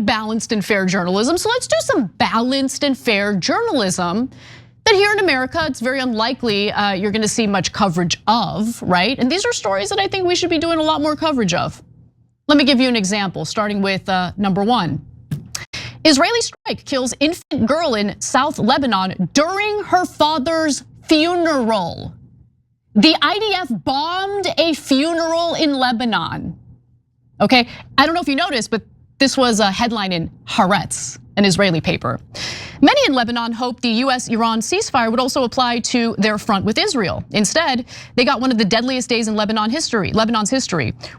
like balanced and fair journalism, so let's do some balanced and fair journalism that here in America, it's very unlikely you're gonna see much coverage of, right? And these are stories that I think we should be doing a lot more coverage of. Let me give you an example, starting with number one. Israeli strike kills infant girl in South Lebanon during her father's funeral. The Idee-F bombed a funeral in Lebanon. Okay, I don't know if you noticed, but this was a headline in Haaretz, an Israeli paper. Many in Lebanon hoped the US-Iran ceasefire would also apply to their front with Israel. Instead, they got one of the deadliest days in Lebanon's history,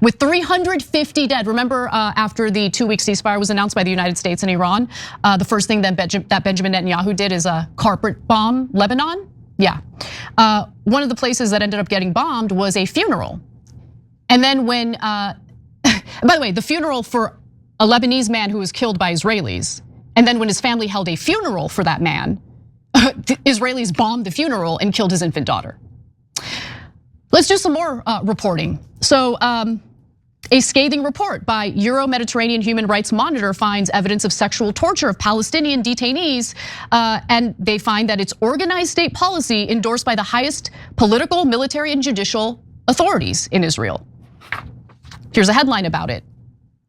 with 350 dead. Remember, after the 2-week ceasefire was announced by the United States and Iran, the first thing that Benjamin Netanyahu did is carpet bomb Lebanon. Yeah, one of the places that ended up getting bombed was a funeral. And then when, by the way, the funeral for a Lebanese man who was killed by Israelis. And then when his family held a funeral for that man, the Israelis bombed the funeral and killed his infant daughter. Let's do some more reporting. So a scathing report by Euro-Mediterranean Human Rights Monitor finds evidence of sexual torture of Palestinian detainees. And they find that it's organized state policy endorsed by the highest political, military, and judicial authorities in Israel. Here's a headline about it.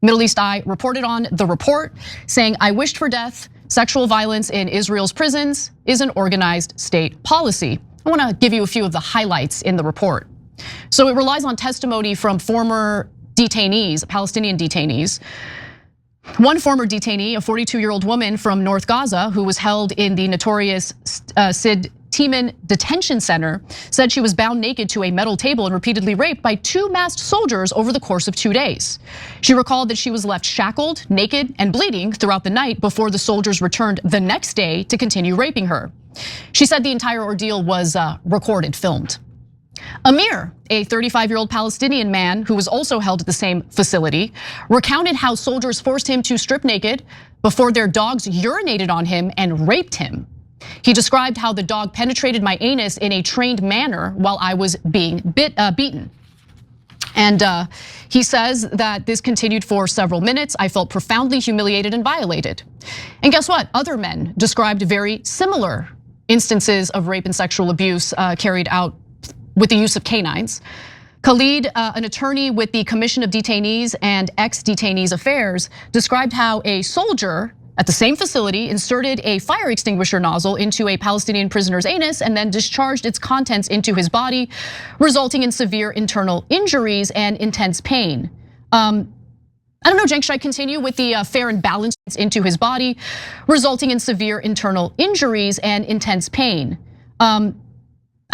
Middle East Eye reported on the report saying, I wished for death. Sexual violence in Israel's prisons is an organized state policy. I wanna give you a few of the highlights in the report. So it relies on testimony from former detainees, Palestinian detainees. One former detainee, a 42-year-old woman from North Gaza who was held in the notorious Sid Timan Detention Center, said she was bound naked to a metal table and repeatedly raped by 2 masked soldiers over the course of 2 days. She recalled that she was left shackled, naked, and bleeding throughout the night before the soldiers returned the next day to continue raping her. She said the entire ordeal was recorded, filmed. Amir, a 35-year-old Palestinian man who was also held at the same facility, recounted how soldiers forced him to strip naked before their dogs urinated on him and raped him. He described how the dog penetrated my anus in a trained manner while I was being beaten. And he says that this continued for several minutes. I felt profoundly humiliated and violated. And guess what? Other men described very similar instances of rape and sexual abuse carried out with the use of canines. Khalid, an attorney with the Commission of Detainees and Ex-Detainees Affairs, described how a soldier at the same facility inserted a fire extinguisher nozzle into a Palestinian prisoner's anus and then discharged its contents into his body, resulting in severe internal injuries and intense pain. I don't know, Cenk, should I continue with the fair and balanced into his body, resulting in severe internal injuries and intense pain? I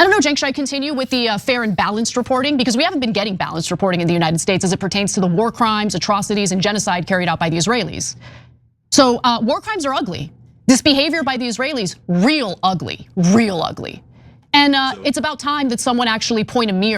don't know, Cenk, should I continue with the fair and balanced reporting? Because we haven't been getting balanced reporting in the United States as it pertains to the war crimes, atrocities, and genocide carried out by the Israelis. So war crimes are ugly. This behavior by the Israelis, real ugly, real ugly. And it's about time that someone actually point a mirror